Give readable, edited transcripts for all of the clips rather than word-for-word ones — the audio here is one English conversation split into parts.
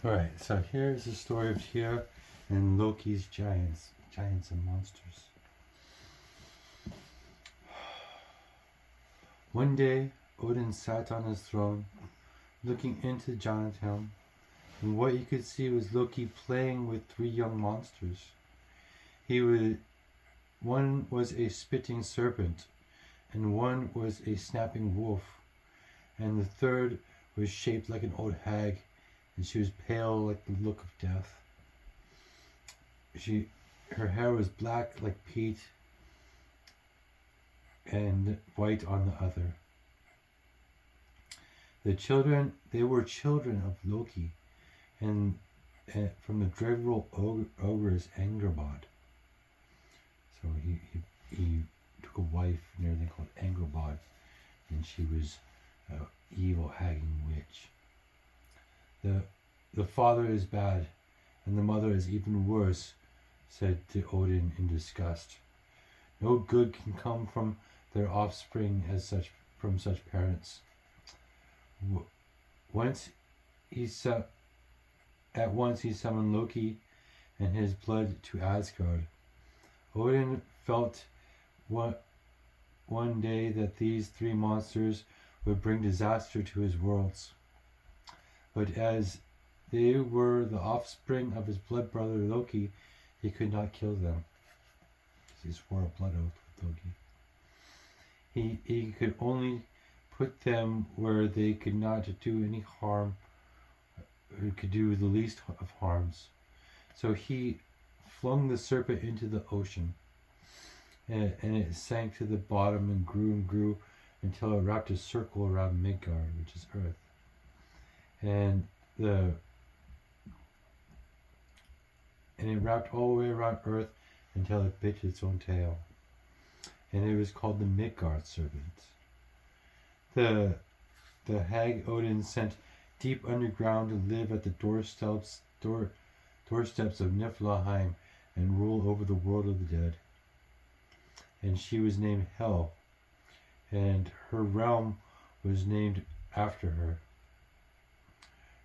Alright, so here's the story of Tyr and Loki's giants and monsters. One day, Odin sat on his throne, looking into Jotunheim, and what he could see was Loki playing with three young monsters. One was a spitting serpent, and one was a snapping wolf, and the third was shaped like an old hag, and she was pale like the look of death. Her hair was black like peat, and white on the other. They were children of Loki, and from the dreadful ogre's Angerbod. So he took a wife and everything called Angerbod, and she was an evil hagging witch. The father is bad, and the mother is even worse, said to Odin in disgust. No good can come from their offspring from such parents. At once he summoned Loki and his blood to Asgard. Odin felt one day that these three monsters would bring disaster to his worlds. But as they were the offspring of his blood brother Loki, he could not kill them. He swore a blood oath with Loki. He could only put them where they could not do any harm, or could do the least of harms. So he flung the serpent into the ocean, and it sank to the bottom and grew until it wrapped a circle around Midgard, which is Earth. And it wrapped all the way around Earth until it bit its own tail. And it was called the Midgard serpent. The hag Odin sent deep underground to live at the doorsteps of Niflheim and rule over the world of the dead. And she was named Hel, and her realm was named after her.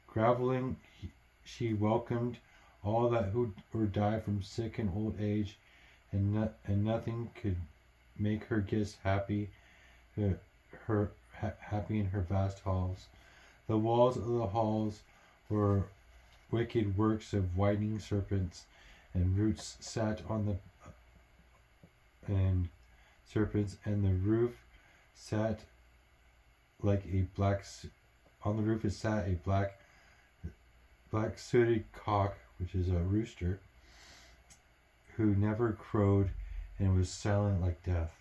Groveling, she welcomed all that who died from sick and old age, and nothing could make her guests happy. Happy in her vast halls. The walls of the halls were wicked works of whitening serpents, and roots sat on the serpents, and the roof sat like a black. On the roof it sat a black sooted cock, which is a rooster, who never crowed and was silent like death.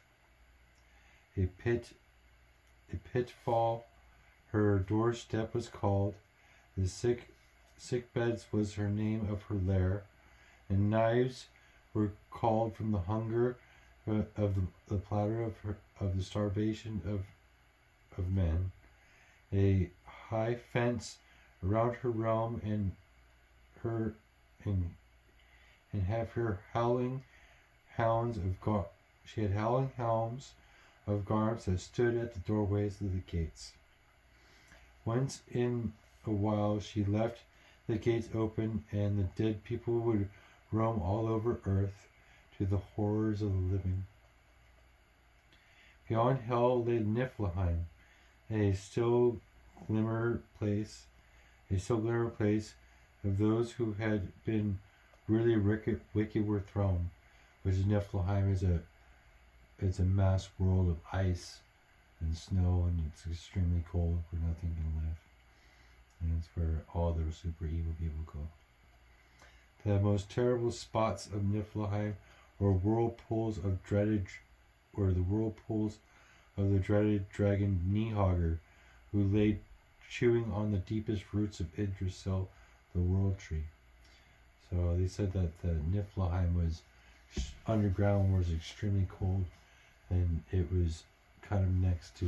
A pitfall her doorstep was called. The sick beds was her name of her lair, and knives were called from the hunger of the platter of the starvation of men. A high fence around her realm, and have her howling hounds of she had howling hounds of guards that stood at the doorways of the gates. Once in a while she left the gates open, and the dead people would roam all over Earth to the horrors of the living. Beyond Hell lay Niflheim, a still glimmer place of those who had been really wicked were thrown, which is Niflheim it's a mass world of ice and snow, and it's extremely cold where nothing can live. And it's where all the super evil people go. The most terrible spots of Niflheim were the whirlpools of the dreaded dragon Nihogger, who lay chewing on the deepest roots of Yggdrasil, the world tree. So they said that the Niflheim was underground, was extremely cold, and it was kind of next to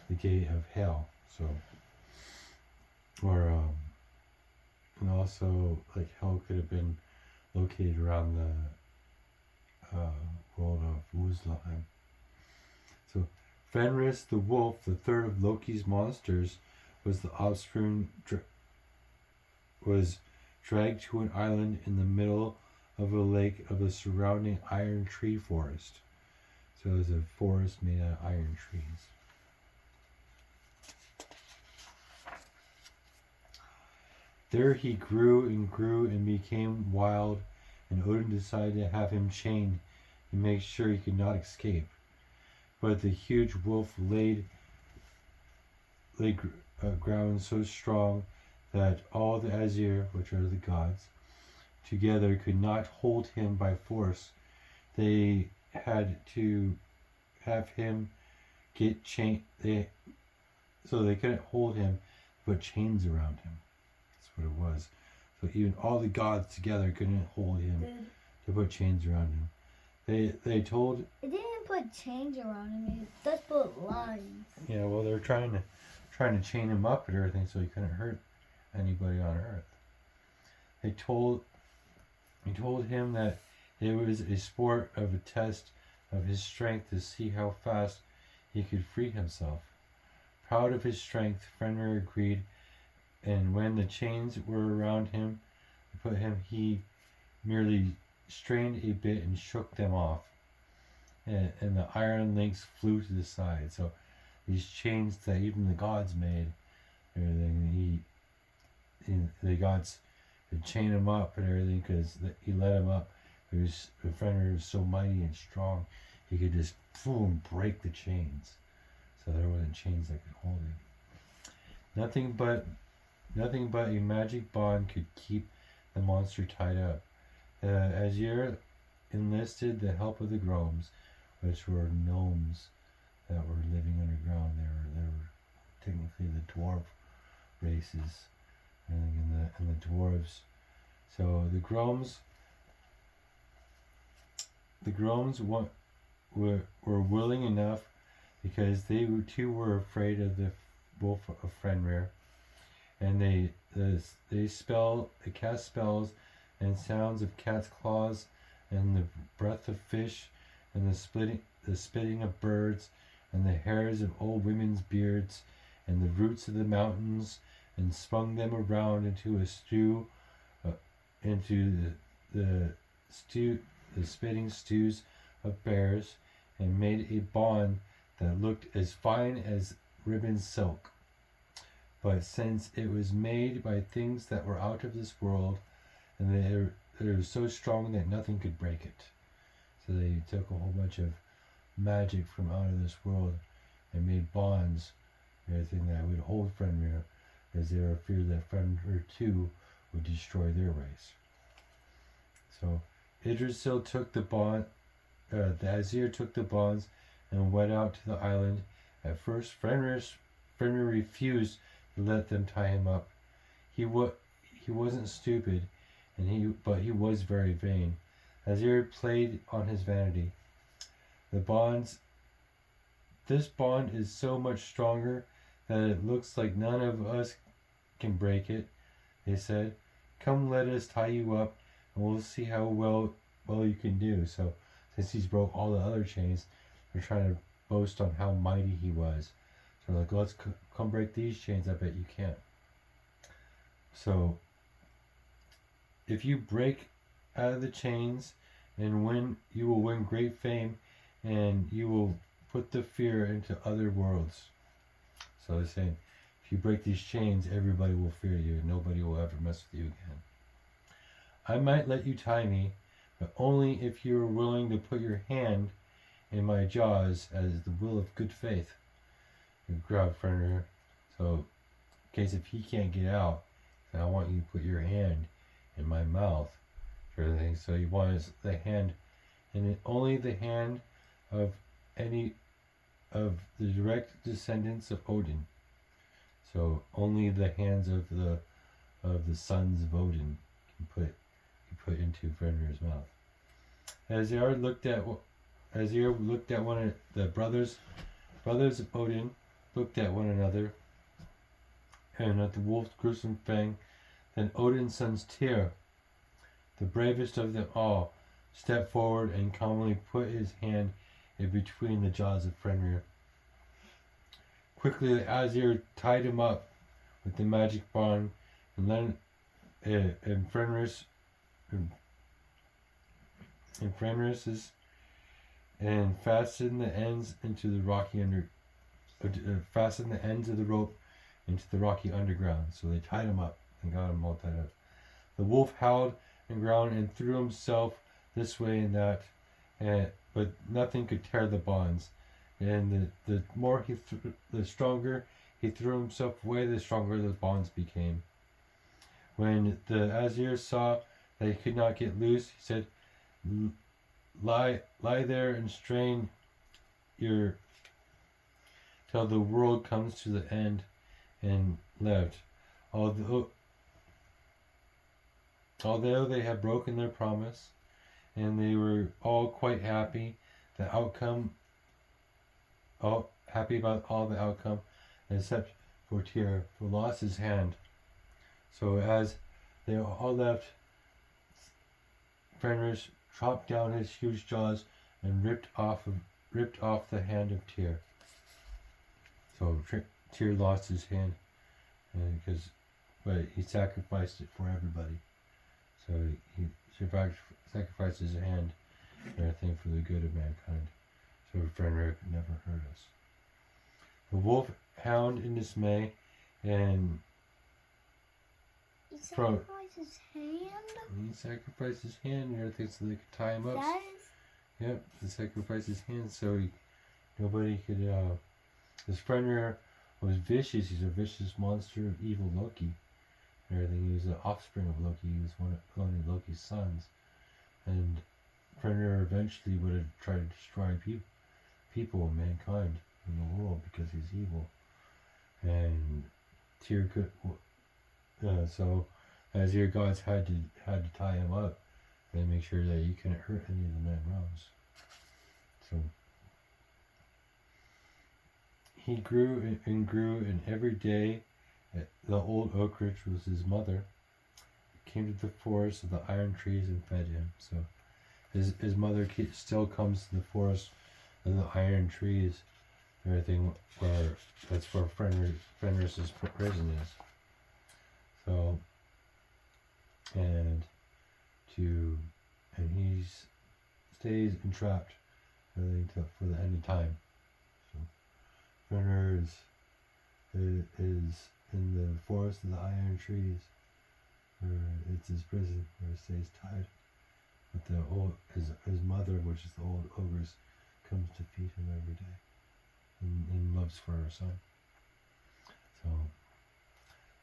the gate of hell. So, and also like hell could have been located around the world of Wuslheim. So Fenris the wolf, the third of Loki's monsters, was the offspring was dragged to an island in the middle of a lake of a surrounding iron tree forest. So it was a forest made out of iron trees. There he grew and became wild, and Odin decided to have him chained to make sure he could not escape. But the huge wolf laid ground so strong that all the Aesir, which are the gods, together could not hold him by force. They had to have him get chained. So they couldn't hold him, put chains around him. That's what it was. So even all the gods together couldn't hold him to put chains around him. They told. It didn't put chains around him. It just put lines. Yeah, well, they're trying to chain him up and everything so he couldn't hurt anybody on Earth. They told him that it was a sport of a test of his strength to see how fast he could free himself. Proud of his strength, Fenrir agreed, and when the chains were around him, he merely strained a bit and shook them off, and the iron links flew to the side. So these chains that even the gods made, everything, the gods would chain him up and everything because he let him up. Fenrir was so mighty and strong, he could just boom break the chains. So there wasn't chains that could hold him. Nothing but a magic bond could keep the monster tied up. Aesir enlisted the help of the Gnomes, which were gnomes that were living underground. They were technically the dwarf races, and the dwarves. So the Gnomes were willing enough because they too were afraid of the Wolf of Fenrir, and they cast spells and sounds of cat's claws and the breath of fish and the spitting of birds and the hairs of old women's beards and the roots of the mountains, and spun them around into a stew, into the spitting stews of bears, and made a bond that looked as fine as ribbon silk. But since it was made by things that were out of this world, and they were so strong that nothing could break it. So they took a whole bunch of magic from out of this world and made bonds and everything that would hold Fenrir, as they were feared that Fenrir too would destroy their race. So Yggdrasil took the bond, the Aesir took the bonds and went out to the island. At first Fenrir refused to let them tie him up. He wasn't stupid, but he was very vain. Aesir played on his vanity. This bond is so much stronger that it looks like none of us can break it, they said. Come, let us tie you up, and we'll see how well you can do. So since he's broke all the other chains, they're trying to boast on how mighty he was. So like, let's come break these chains. I bet you can't. So if you break out of the chains and win, you will win great fame, and you will put the fear into other worlds. So they're saying, if you break these chains, everybody will fear you, and nobody will ever mess with you again. I might let you tie me, but only if you are willing to put your hand in my jaws as the will of good faith. You grab Fenrir. So, in case if he can't get out, then I want you to put your hand in my mouth, sort of thing. So he wants the hand, and only the hand of any of the direct descendants of Odin. So only the hands of the sons of Odin can put into Fenrir's mouth. Aesir looked at one of the brothers of Odin, looked at one another, and at the wolf's gruesome fang. Then Odin's son's Tyr, the bravest of them all, stepped forward and calmly put his hand in between the jaws of Fenrir. Quickly the Aesir tied him up with the magic bond and and Fenris and Fenris's and fasten the ends into the rocky fasten the ends of the rope into the rocky underground. So they tied him up and got him all tied up. The wolf howled and growled and threw himself this way and that, but nothing could tear the bonds. And the more the stronger he threw himself away, the stronger the bonds became. When the Azir saw that he could not get loose, he said, Lie there and strain your till the world comes to the end, and left. Although they had broken their promise, and they were all quite happy, happy about all the outcome, except for Tyr, who lost his hand. So as they all left, Fenris chopped down his huge jaws and ripped off the hand of Tyr. So Tyr lost his hand, but he sacrificed it for everybody. So he sacrificed his hand and everything for the good of mankind. So Fenrir could never hurt us. The wolf howled in dismay and He sacrificed his hand? He sacrificed his hand and everything so they could tie him up. Yep, he sacrificed his hand so nobody could, his Fenrir was vicious. He's a vicious monster of evil Loki and everything. He was the offspring of Loki. He was one of Loki's sons. And Fenrir eventually would have tried to destroy people and mankind in the world because he's evil. And Tyr could, so as your gods had to tie him up and make sure that he couldn't hurt any of the men rounds. So he grew and every day the old oak which was his mother came to the forest of the iron trees and fed him. So his mother still comes to the forest of the iron trees, everything that's where Fenris's prison is. So and he stays entrapped really for the end of time. So Fenrir is in the forest of the iron trees, where it's his prison, where he stays tied. But his mother, which is the old ogress, comes to feed him every day, and loves for her son. So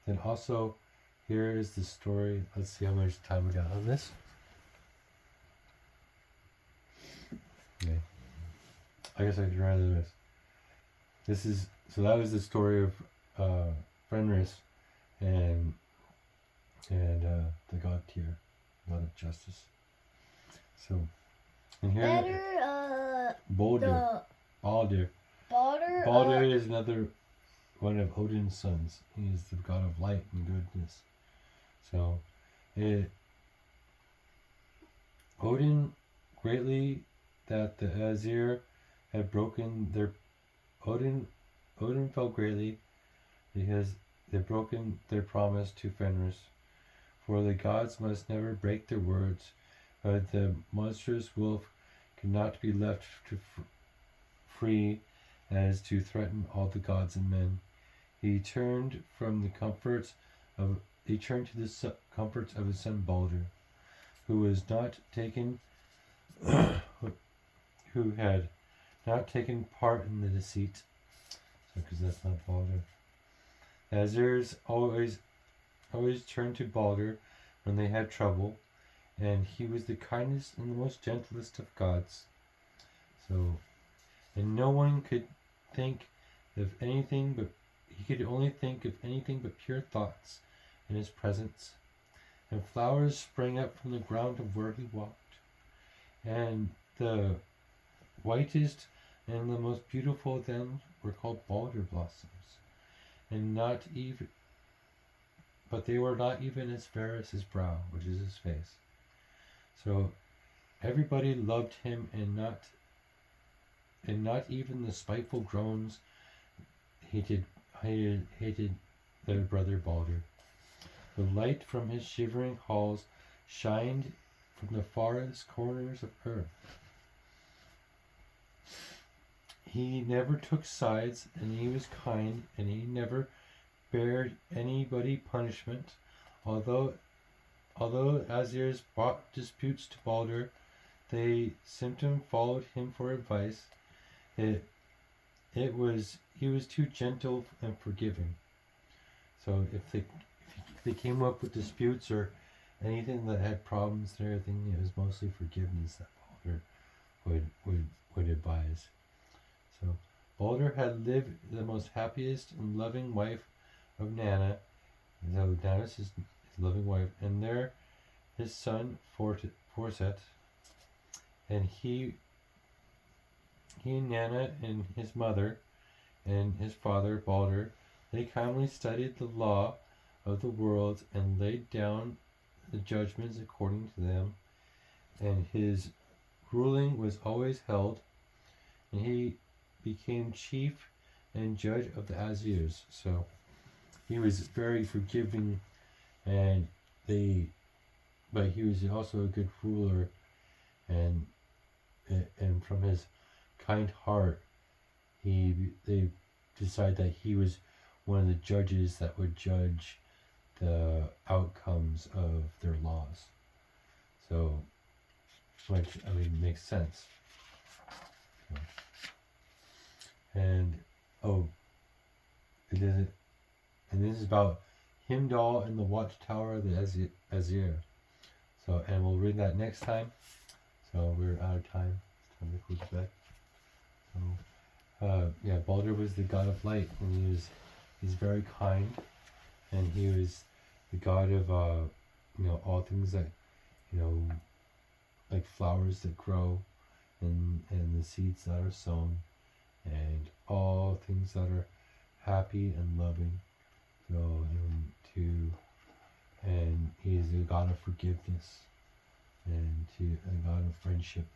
then also, here is the story. Let's see how much time we got on this. Okay. I guess I could rather this. That was the story of Fenris and the god Tyr, god of justice. So, and here Baldur. Baldur is another one of Odin's sons. He is the god of light and goodness. So, Odin greatly that the Azir had broken their Odin felt greatly because they'd broken their promise to Fenris. For the gods must never break their words, but the monstrous wolf could not be left free as to threaten all the gods and men. He turned to the comforts of his son Baldur, who had not taken part in the deceit. So, because that's not Baldur. Azirs always turned to Baldur when they had trouble, and he was the kindest and the most gentlest of gods. So, and no one could think of anything but he could only think of anything but pure thoughts in his presence. And flowers sprang up from the ground of where he walked, and the whitest and the most beautiful of them were called Baldur blossoms, but they were not even as fair as his brow, which is his face. So everybody loved him, and not even the spiteful drones hated their brother Baldur. The light from his shivering halls shined from the farthest corners of earth. He never took sides, and he was kind, and he never spared anybody punishment. Although Asir's brought disputes to Balder, they symptom followed him for advice. He was too gentle and forgiving. So if they came up with disputes or anything that had problems and everything, it was mostly forgiveness that Balder would advise. So Balder had lived the most happiest and loving wife of Nanna. So Nanna's his loving wife, and there his son Forset, and he Nanna and his mother and his father Balder, they kindly studied the law of the world and laid down the judgments according to them, and his ruling was always held, and he became chief and judge of the Asirs. So he was very forgiving, but he was also a good ruler, and from his kind heart, they decided that he was one of the judges that would judge the outcomes of their laws. So, which makes sense. And this is about Heimdall and the watchtower of the Azir. So, and we'll read that next time. So we're out of time. It's time to go to bed. So, Balder was the god of light, and he's very kind, and he was the god of all things that like flowers that grow, and the seeds that are sown, and all things that are happy and loving. So and he is the god of forgiveness, and a god of friendship.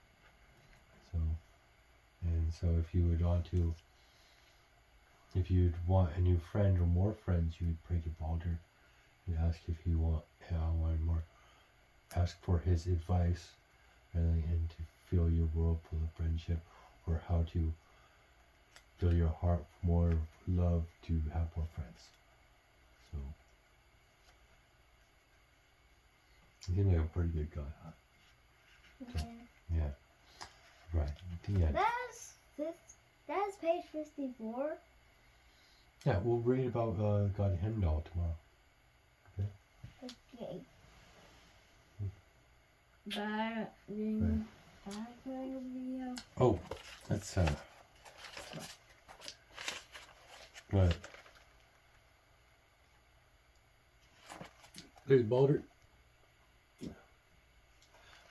So if you'd want a new friend or more friends, you would pray to Balder and ask if you want more. Ask for his advice, really, and to fill your world full of friendship, or how to fill your heart with more love to have more friends. So you seem like a pretty good guy, huh? So, yeah. Right. The end. That's page 54. Yeah, we'll read about God Heimdall tomorrow. Okay. Oh, that's right. There's Balder.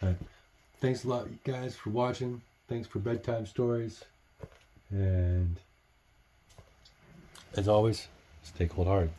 Right. Thanks a lot, you guys, for watching. Thanks for bedtime stories. And as always, stay cold hard.